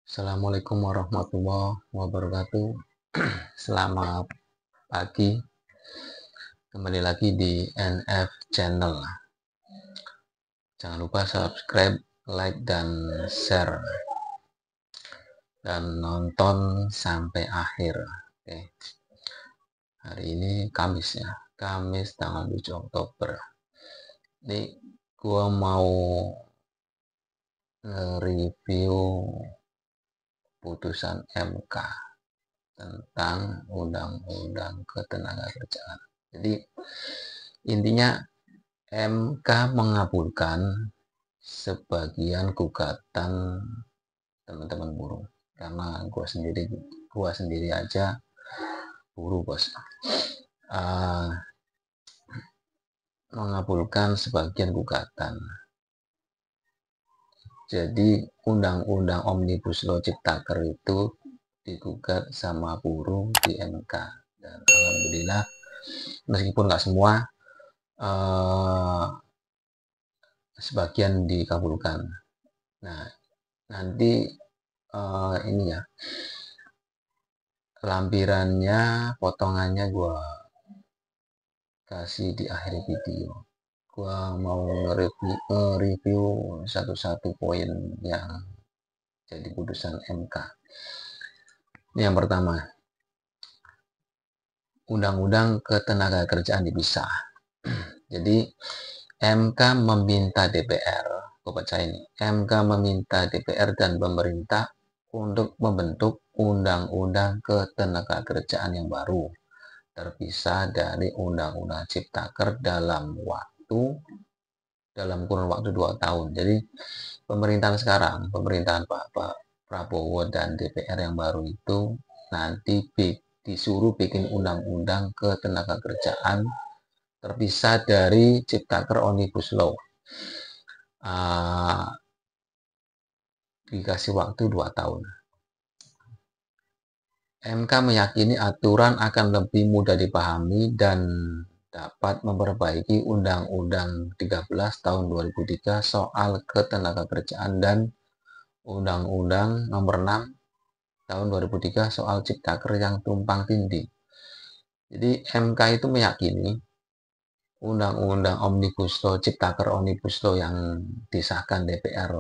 Assalamualaikum warahmatullahi wabarakatuh. Selamat pagi, kembali lagi di NF Channel. Jangan lupa subscribe, like, dan share, dan nonton sampai akhir. Oke. Hari ini Kamis ya, Kamis tanggal 7 Oktober. Ini gua mau review putusan MK tentang Undang-Undang Ketenagakerjaan. Jadi intinya MK mengabulkan sebagian gugatan teman-teman buruh, karena gua sendiri aja buruh, bos. Mengabulkan sebagian gugatan. Jadi undang-undang Omnibus Law Ciptaker itu digugat sama buruh di MK, dan alhamdulillah meskipun nggak semua, sebagian dikabulkan. Nah, nanti ini ya, lampirannya, potongannya gua kasih di akhir video. Gua mau nge-review satu-satu poin yang jadi putusan MK. Ini yang pertama, Undang-Undang Ketenagakerjaan dipisah. Jadi MK meminta DPR, gue baca ini, MK meminta DPR dan pemerintah untuk membentuk Undang-Undang Ketenagakerjaan yang baru, terpisah dari Undang-Undang Ciptaker dalam kurun waktu 2 tahun. Jadi pemerintahan sekarang, pemerintahan Pak Prabowo dan DPR yang baru itu nanti disuruh bikin undang-undang ketenagakerjaan terpisah dari Ciptaker Omnibus Law. Dikasih waktu 2 tahun. MK meyakini aturan akan lebih mudah dipahami dan dapat memperbaiki Undang-Undang 13 tahun 2003 soal ketenagakerjaan dan Undang-Undang nomor 6 tahun 2003 soal Ciptaker yang tumpang tindih. Jadi MK itu meyakini Undang-Undang Omnibus Law, Ciptaker Omnibus Law yang disahkan DPR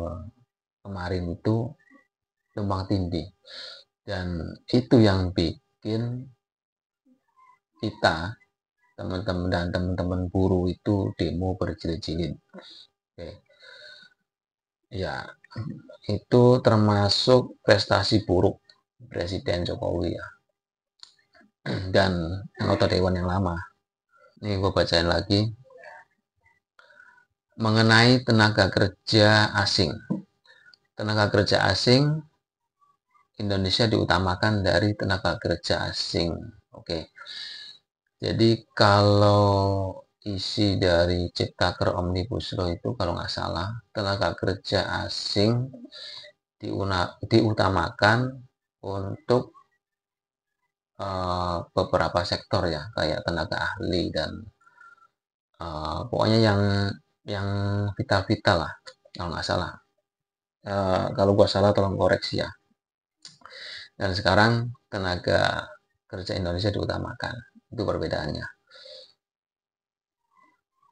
kemarin itu tumpang tindih. Dan itu yang bikin kita, teman-teman dan teman-teman buruh itu demo berjilid-jilid. Oke. Ya, itu termasuk prestasi buruk Presiden Jokowi ya, dan anggota Dewan yang lama. Ini gue bacain lagi. Mengenai tenaga kerja asing. Tenaga kerja asing, Indonesia diutamakan dari tenaga kerja asing. Oke. Jadi kalau isi dari Ciptaker Omnibus Law itu kalau nggak salah, tenaga kerja asing diutamakan untuk beberapa sektor ya, kayak tenaga ahli dan pokoknya yang vital-vital lah, kalau nggak salah. Kalau gua salah tolong koreksi ya. Dan sekarang tenaga kerja Indonesia diutamakan, itu perbedaannya.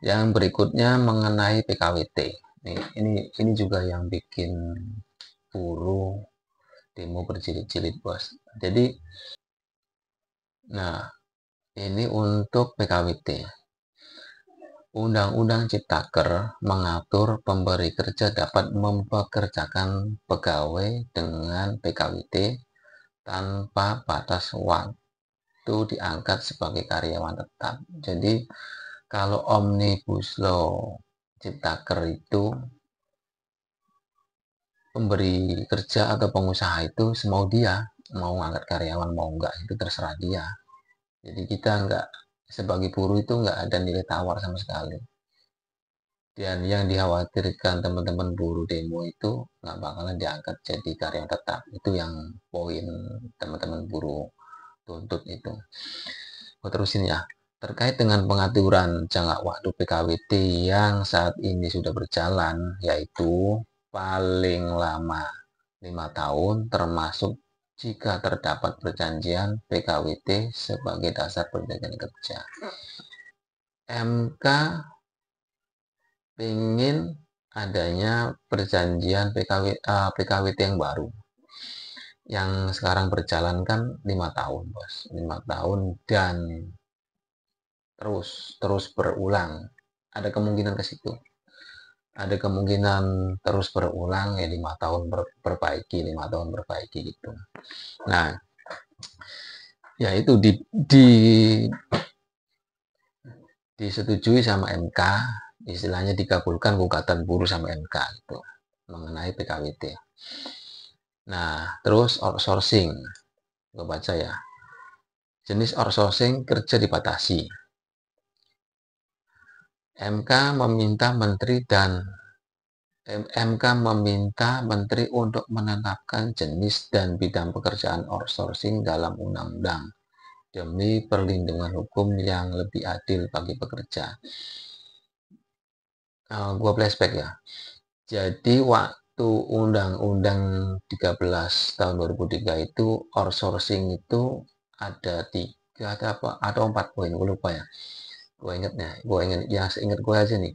Yang berikutnya mengenai PKWT. Ini juga yang bikin buruh demo berjilid-jilid, bos. Jadi, nah, ini untuk PKWT. Undang-Undang Ciptaker mengatur pemberi kerja dapat mempekerjakan pegawai dengan PKWT tanpa batas waktu diangkat sebagai karyawan tetap. Jadi kalau Omnibus Law Ciptaker itu, pemberi kerja atau pengusaha itu semau dia, mau ngangkat karyawan mau enggak itu terserah dia. Jadi kita enggak, sebagai buruh itu enggak ada nilai tawar sama sekali. Dan yang dikhawatirkan teman-teman buruh demo itu nggak bakalan diangkat jadi karyawan tetap. Itu yang poin teman-teman buruh tuntut itu. Gue terusin ya. Terkait dengan pengaturan jangka waktu PKWT yang saat ini sudah berjalan, yaitu paling lama 5 tahun termasuk jika terdapat perjanjian PKWT sebagai dasar perjanjian kerja. MK ingin adanya perjanjian PKWT yang baru. Yang sekarang berjalan kan 5 tahun, Bos. 5 tahun dan terus berulang. Ada kemungkinan ke situ. Ada kemungkinan terus berulang ya 5 tahun perbaiki, 5 tahun perbaiki gitu. Nah, ya itu disetujui sama MK, istilahnya dikabulkan gugatan buruh sama MK gitu mengenai PKWT. Nah, terus outsourcing, gue baca ya. Jenis outsourcing kerja dibatasi. MK meminta Menteri untuk menetapkan jenis dan bidang pekerjaan outsourcing dalam undang-undang demi perlindungan hukum yang lebih adil bagi pekerja. Gua flashback ya. Jadi waktu Undang-Undang 13 tahun 2003 itu outsourcing itu ada 3 atau 4 poin, gue lupa ya. Gue inget yang seingat gue aja nih.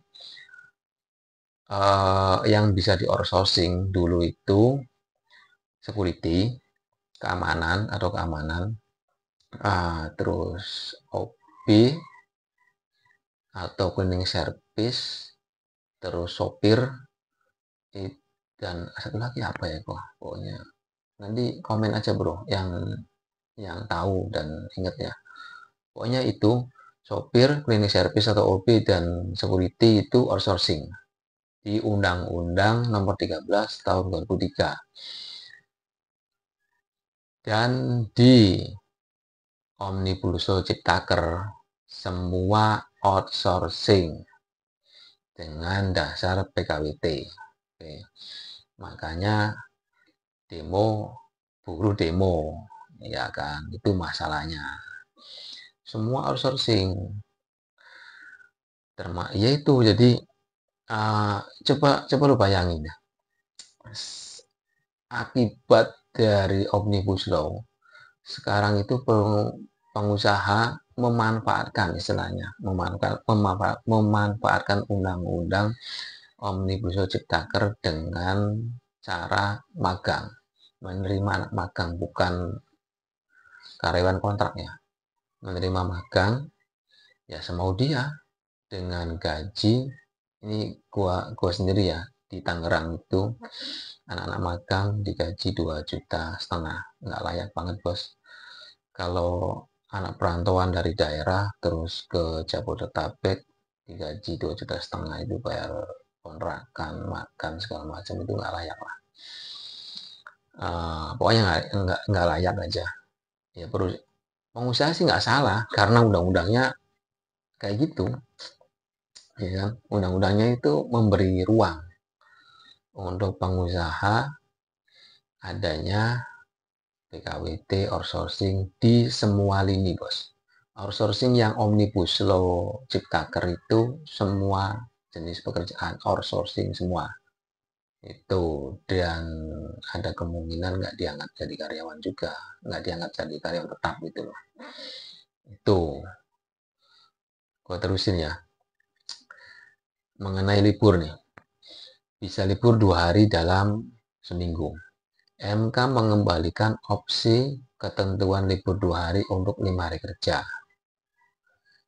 Yang bisa di outsourcing dulu itu security, keamanan, terus OP atau cleaning service, terus sopir, dan satu lagi apa ya kok, pokoknya nanti komen aja bro yang tahu dan inget ya. Pokoknya itu sopir, cleaning service atau OP dan security itu outsourcing di Undang-Undang Nomor 13 Tahun 2003. Dan di Omnibus Law Ciptaker semua outsourcing dengan dasar PKWT. Oke. Makanya buruh demo, ya kan, itu masalahnya. Semua outsourcing. Ya itu, jadi coba lu bayangin ya. Akibat dari Omnibus Law, sekarang itu pengusaha memanfaatkan istilahnya, memanfaatkan undang-undang Omnibus Law Ciptaker dengan cara magang, menerima anak magang, bukan karyawan kontrak ya, menerima magang ya semau dia dengan gaji. Ini gua sendiri ya, di Tangerang itu anak-anak magang digaji 2,5 juta, nggak layak banget bos. Kalau anak perantauan dari daerah terus ke Jabodetabek digaji 2,5 juta itu bayar kontrakan, makan segala macam, itu nggak layak lah. Pokoknya nggak layak aja ya. Perlu pengusaha sih nggak salah karena undang-undangnya kayak gitu ya kan. Undang-undangnya itu memberi ruang untuk pengusaha adanya PKWT outsourcing di semua lini bos. Outsourcing yang Omnibus Law Ciptaker itu semua jenis pekerjaan outsourcing semua itu, dan ada kemungkinan nggak diangkat jadi karyawan juga, nggak diangkat jadi karyawan tetap gitu loh. Itu gua terusin ya mengenai libur nih. Bisa libur 2 hari dalam seminggu. MK mengembalikan opsi ketentuan libur 2 hari untuk 5 hari kerja.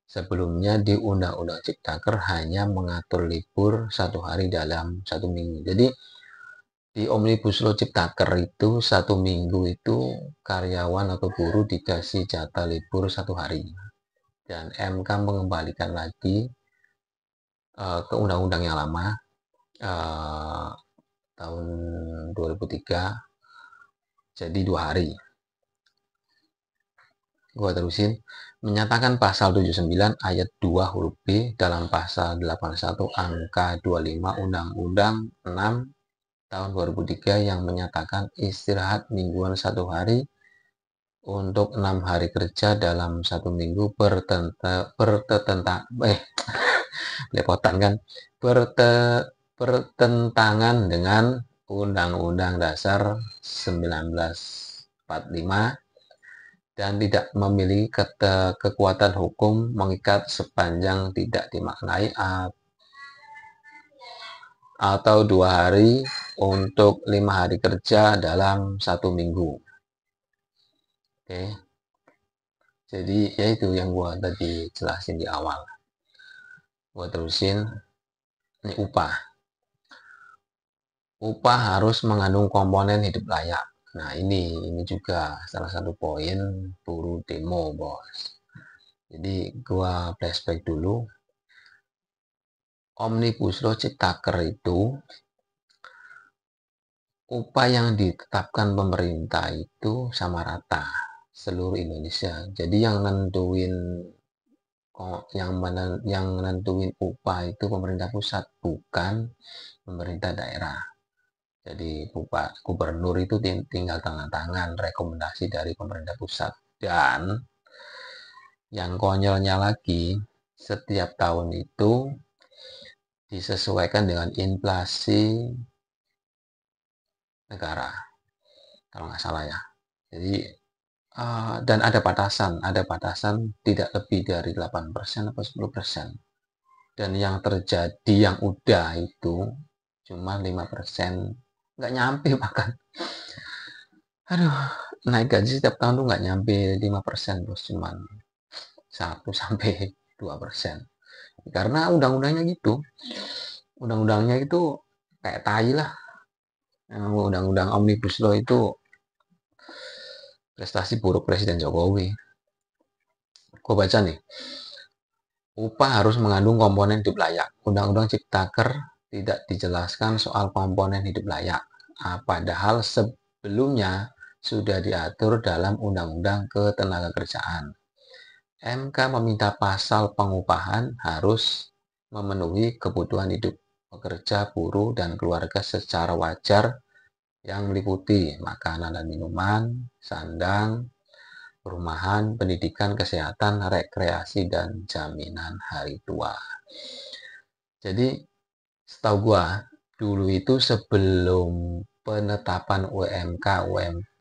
Sebelumnya di Undang-Undang Ciptaker hanya mengatur libur 1 hari dalam 1 minggu. Jadi di Omnibus Law Ciptaker itu 1 minggu itu karyawan atau buruh dikasih jatah libur 1 hari. Dan MK mengembalikan lagi ke undang-undang yang lama tahun 2003 jadi 2 hari. Gua terusin. Menyatakan pasal 79 ayat 2 huruf B dalam pasal 81 angka 25 Undang-Undang 6 tahun 2003 yang menyatakan istirahat mingguan 1 hari untuk 6 hari kerja dalam 1 minggu bertentangan dengan Undang-Undang Dasar 1945 dan tidak memiliki kekuatan hukum mengikat sepanjang tidak dimaknai atau 2 hari untuk 5 hari kerja dalam 1 minggu. Oke, jadi ya itu yang gua tadi jelasin di awal. Gua terusin, ini upah. Upah harus mengandung komponen hidup layak. Nah, ini juga salah satu poin buruh demo, bos. Jadi gua flashback dulu. Omnibus Law Ciptaker itu upah yang ditetapkan pemerintah itu sama rata seluruh Indonesia. Jadi yang nentuin upah itu pemerintah pusat, bukan pemerintah daerah. Jadi gubernur itu tinggal tanda tangan rekomendasi dari pemerintah pusat. Dan yang konyolnya lagi, setiap tahun itu disesuaikan dengan inflasi negara, kalau nggak salah ya. Jadi dan ada batasan tidak lebih dari 8% atau 10%. Dan yang terjadi yang udah itu cuma 5%, nggak nyampe bahkan. Aduh, naik gaji setiap tahun tuh nggak nyampe 5%, bos, cuman 1-2%. Karena undang-undangnya gitu. Undang-undangnya itu kayak tai lah. Undang-undang Omnibus Law itu prestasi buruk Presiden Jokowi. Gue baca nih, upah harus mengandung komponen hidup layak. Undang-undang Ciptaker tidak dijelaskan soal komponen hidup layak. Padahal sebelumnya sudah diatur dalam Undang-Undang Ketenagakerjaan. MK meminta pasal pengupahan harus memenuhi kebutuhan hidup pekerja, buruh, dan keluarga secara wajar yang meliputi makanan dan minuman, sandang, perumahan, pendidikan, kesehatan, rekreasi, dan jaminan hari tua. Jadi setahu gua dulu itu sebelum penetapan UMK, UMP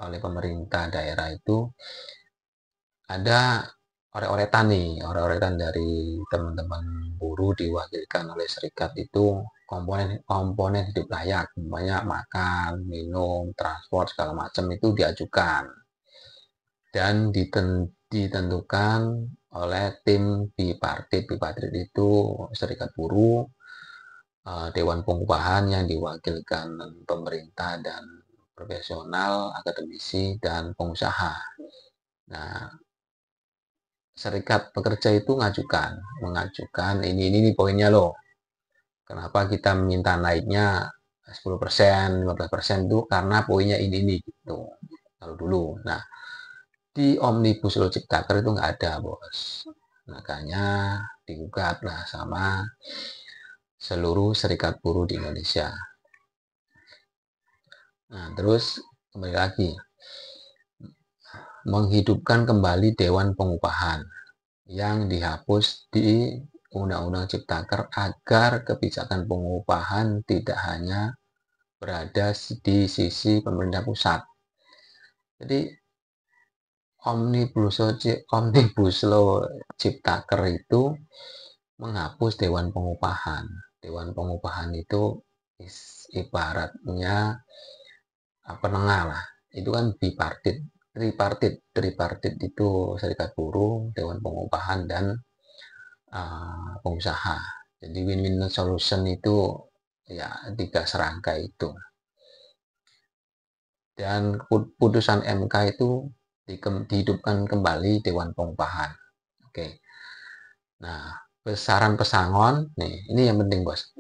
oleh pemerintah daerah itu ada ore-oretan dari teman-teman buruh diwakilkan oleh serikat itu komponen hidup layak, banyak makan, minum, transport segala macam itu diajukan dan ditentukan oleh tim bipartit. Bipartit itu serikat buruh, dewan pengupahan yang diwakilkan pemerintah dan profesional, akademisi, dan pengusaha. Nah, serikat pekerja itu mengajukan ini poinnya loh. Kenapa kita minta naiknya 10%, 15% itu karena poinnya ini gitu. Kalau dulu. Nah, di Omnibus Law Ciptaker itu nggak ada, bos. Makanya digugat lah sama seluruh serikat buruh di Indonesia. Nah, terus kembali lagi. Menghidupkan kembali Dewan Pengupahan yang dihapus di Undang-Undang Ciptaker agar kebijakan pengupahan tidak hanya berada di sisi pemerintah pusat. Jadi Omnibus Law Ciptaker itu menghapus Dewan Pengupahan. Dewan Pengupahan itu ibaratnya penengah lah. Itu kan bipartit, tripartit itu serikat buruh, Dewan Pengupahan, dan pengusaha. Jadi win-win solution itu ya 3 serangkai itu. Dan putusan MK itu dihidupkan kembali Dewan Pengupahan. Oke. Nah, besaran pesangon, nih, ini yang penting, bos.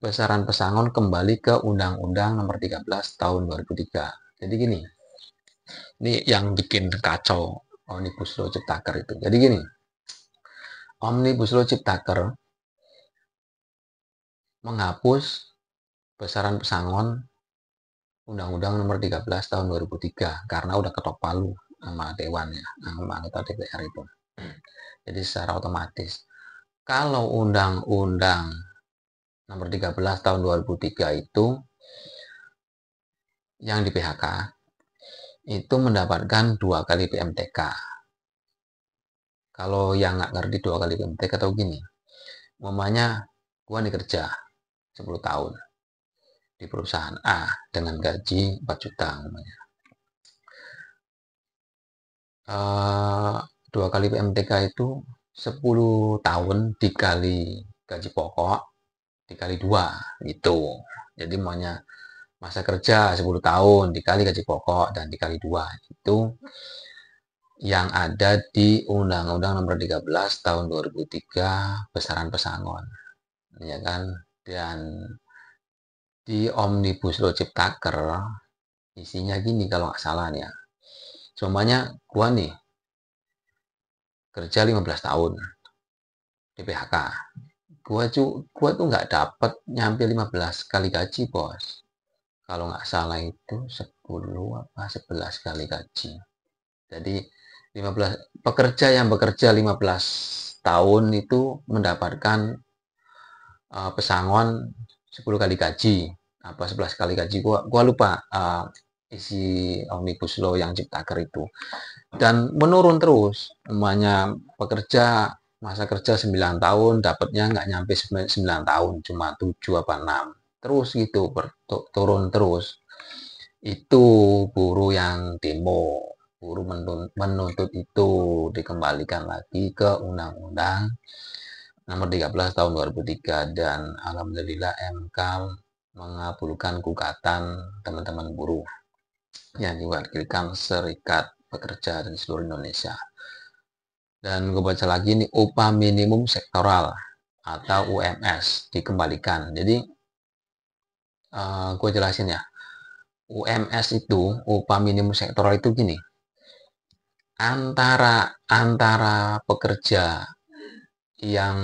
Besaran pesangon kembali ke Undang-Undang Nomor 13 Tahun 2003. Jadi gini, ini yang bikin kacau Omnibus Law Ciptaker itu. Jadi gini, Omnibus Law Ciptaker menghapus besaran pesangon Undang-Undang Nomor 13 Tahun 2003 karena udah ketok palu sama Dewan ya, sama anggota DPR itu. Jadi secara otomatis. Kalau Undang-Undang Nomor 13 Tahun 2003 itu yang di PHK itu mendapatkan 2 kali PMTK. Kalau yang nggak ngerti 2 kali PMTK atau gini, umpamanya gua nih kerja 10 tahun di perusahaan A dengan gaji 4 juta umpamanya. 2 kali PMTK itu 10 tahun dikali gaji pokok dikali 2 gitu. Jadi maunya masa kerja 10 tahun dikali gaji pokok dan dikali 2 itu yang ada di Undang-Undang Nomor 13 Tahun 2003 besaran pesangon, ya kan? Dan di Omnibus Law Ciptaker isinya gini kalau nggak salah nih ya. Semuanya gua nih kerja 15 tahun di PHK. Gua tuh nggak dapet nyampe 15 kali gaji, bos. Kalau nggak salah itu 10 apa 11 kali gaji. Jadi 15 pekerja yang bekerja 15 tahun itu mendapatkan pesangon 10 kali gaji apa 11 kali gaji gua lupa isi Omnibus Law yang Ciptaker itu, dan menurun terus namanya pekerja masa kerja 9 tahun dapatnya nggak nyampe 9 tahun cuma 7 apa 6 terus gitu turun terus. Itu buruh yang demo, buruh menuntut itu dikembalikan lagi ke Undang-Undang Nomor 13 Tahun 2003 dan alhamdulillah MK mengabulkan gugatan teman-teman buruh yang diwakilkan Serikat Pekerja dan seluruh Indonesia. Dan gue baca lagi nih, upah minimum sektoral atau UMS dikembalikan. Jadi gue jelasin ya. UMS itu, upah minimum sektoral itu gini. Antara pekerja yang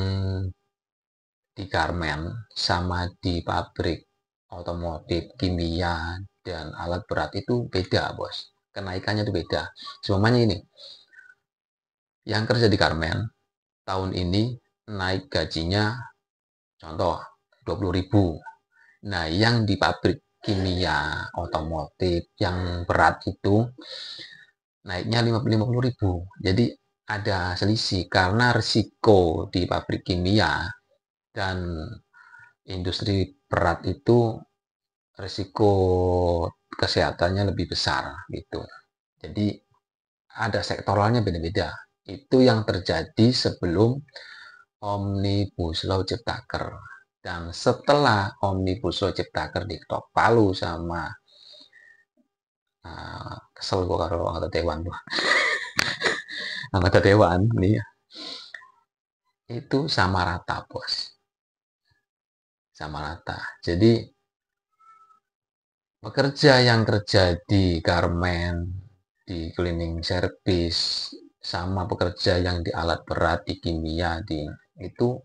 di garmen sama di pabrik otomotif, kimia, dan alat berat itu beda, bos. Kenaikannya itu beda. Semuanya ini, yang kerja di garmen tahun ini naik gajinya contoh 20.000. Nah, yang di pabrik kimia, otomotif, yang berat itu naiknya 50.000. Jadi ada selisih karena risiko di pabrik kimia dan industri berat itu risiko kesehatannya lebih besar gitu. Jadi ada sektoralnya beda-beda. Itu yang terjadi sebelum Omnibus Law Ciptaker. Dan setelah Omnibus Law Ciptaker diketok palu sama kesel gue kalau anggota dewan tuh. Anggota dewan nih itu sama rata, bos. Sama rata. Jadi pekerja yang kerja di garmen, di cleaning service, sama pekerja yang di alat berat, di kimia, itu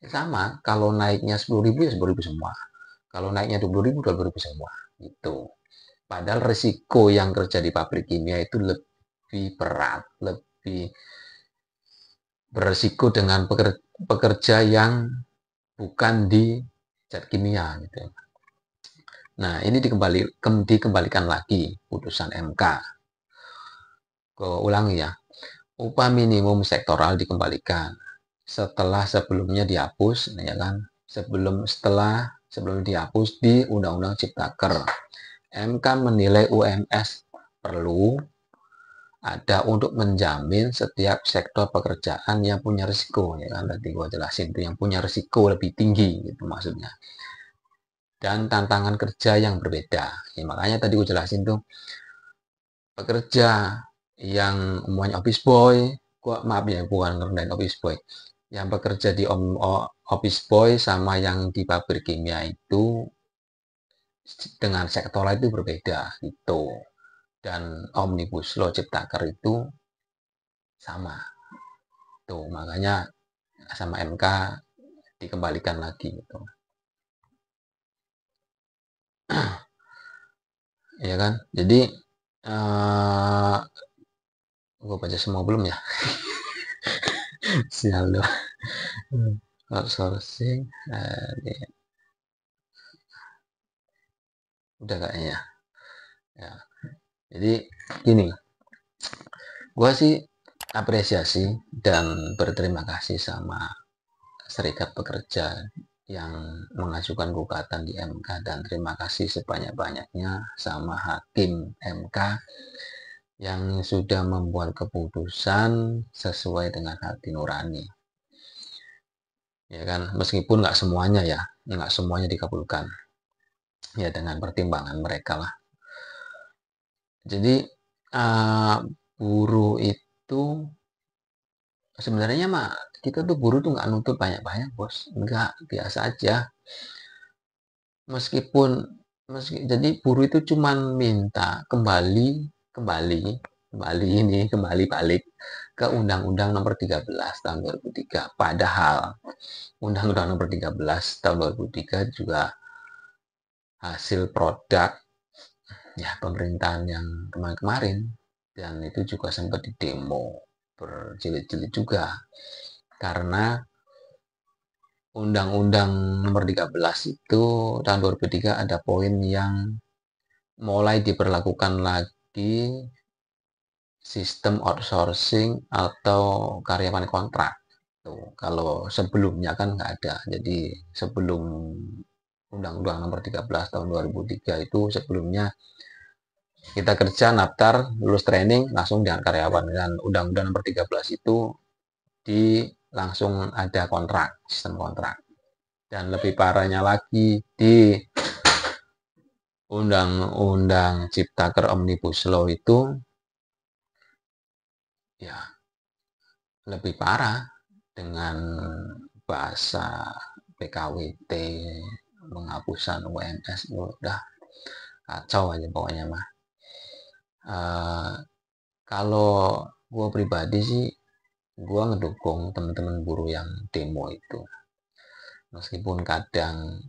sama. Kalau naiknya 10.000 ya 10.000 semua. Kalau naiknya 20.000, 20.000 semua. Gitu. Padahal risiko yang kerja di pabrik kimia itu lebih berat, lebih beresiko dengan pekerja yang bukan di zat kimia gitu. Nah, ini dikembalikan lagi putusan MK. Gue ulangi ya. Upah minimum sektoral dikembalikan setelah sebelumnya dihapus, ya kan? Sebelum dihapus di Undang-Undang Ciptaker. MK menilai UMS perlu ada untuk menjamin setiap sektor pekerjaan yang punya risiko, ya kan? Tadi gue jelasin itu yang punya risiko lebih tinggi, gitu maksudnya. Dan tantangan kerja yang berbeda. Ya, makanya tadi gue jelasin tuh pekerja yang umumnya office boy, maaf ya bukan ngerendahin office boy, yang bekerja di office boy sama yang di pabrik kimia itu dengan sektoral itu berbeda gitu. Dan Omnibus Law Ciptaker itu sama. Tuh, makanya sama MK dikembalikan lagi gitu. Ya kan? Jadi gue baca semua belum ya? Sial loh. Outsourcing udah kayaknya. Ya, jadi gini, gue sih apresiasi dan berterima kasih sama Serikat Pekerja yang mengajukan gugatan di MK, dan terima kasih sebanyak-banyaknya sama hakim MK yang sudah membuat keputusan sesuai dengan hati nurani. Ya kan, meskipun nggak semuanya ya, nggak semuanya dikabulkan. Ya dengan pertimbangan mereka lah. Jadi buruh itu sebenarnya mah kita tuh buruh tuh nggak nuntut banyak-banyak bos, nggak, biasa aja. Meskipun jadi buruh itu cuman minta kembali balik ke Undang-Undang Nomor 13 Tahun 2003. Padahal Undang-Undang Nomor 13 Tahun 2003 juga hasil produk ya pemerintahan yang kemarin-kemarin, dan itu juga sempat didemo berjilid-jilid juga karena Undang-Undang Nomor 13 itu tahun 2003 ada poin yang mulai diberlakukan lagi sistem outsourcing atau karyawan kontrak. Tuh, kalau sebelumnya kan nggak ada. Jadi sebelum Undang-Undang Nomor 13 tahun 2003 itu sebelumnya kita kerja, naftar, lulus training, langsung dengan karyawan. Dan Undang-Undang Nomor 13 itu langsung ada kontrak, sistem kontrak. Dan lebih parahnya lagi di Undang-Undang Ciptaker Omnibus Law itu ya lebih parah dengan bahasa PKWT, penghapusan UMS, udah kacau aja pokoknya mah. Kalau gue pribadi sih, gue ngedukung teman-teman buruh yang demo itu, meskipun kadang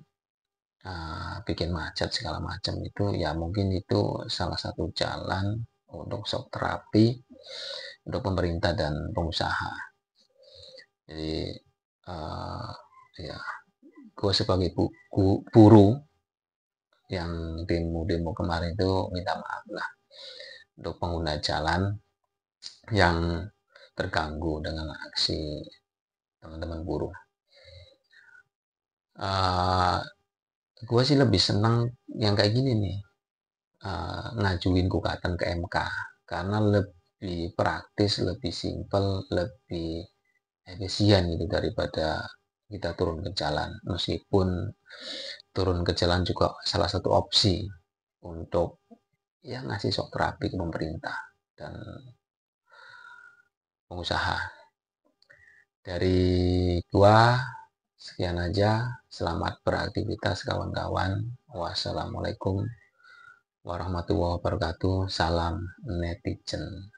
bikin macet segala macam, itu ya mungkin itu salah satu jalan untuk shock terapi untuk pemerintah dan pengusaha. Jadi ya gue sebagai buruh yang demo kemarin itu minta maaf lah untuk pengguna jalan yang terganggu dengan aksi teman-teman buruh. Gue sih lebih senang yang kayak gini nih, ngajuin gugatan ke MK, karena lebih praktis, lebih simpel, lebih efisien gitu daripada kita turun ke jalan. Meskipun turun ke jalan juga salah satu opsi untuk ya ngasih shock terapi ke pemerintah dan pengusaha. Dari gua sekian aja. Selamat beraktivitas kawan-kawan. Wassalamualaikum warahmatullahi wabarakatuh. Salam netizen.